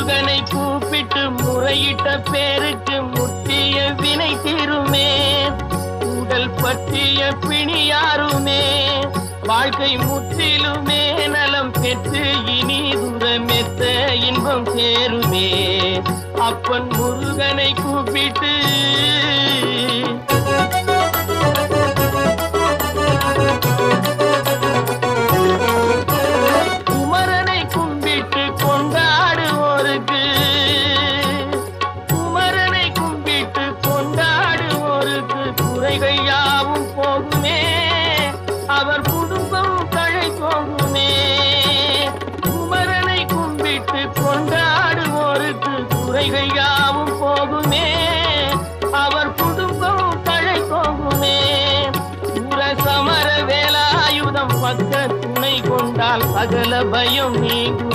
முருகனை கூப்பிட்டு முறையிட்ட பேருக்கு முற்றிய வினை தீருமே. உடல் பற்றிய பிணியாருமே வாழ்க்கை முற்றிலுமே நலம் பெற்று இனி தூரமெத்த இன்பம் சேருமே. அப்பன் முருகனை கூப்பிட்டு குமரனை கும்பிட்டு கொண்டாடுவோருக்கு குமரனை கும்பிட்டு கொண்டாடுவோருக்கு குறைகள் யாவும் போகுமே. அவர் குடும்பம் தழை போகுமே. குமரனை கும்பிட்டு கொண்டாடுவோருக்கு குறைகள் யாவும் போகுமே. அவர் குடும்பம் தழை போகுமே. சமர வேலாயுதம் பக்க துணை கொண்டால் சகல பயம் நீங்கும்.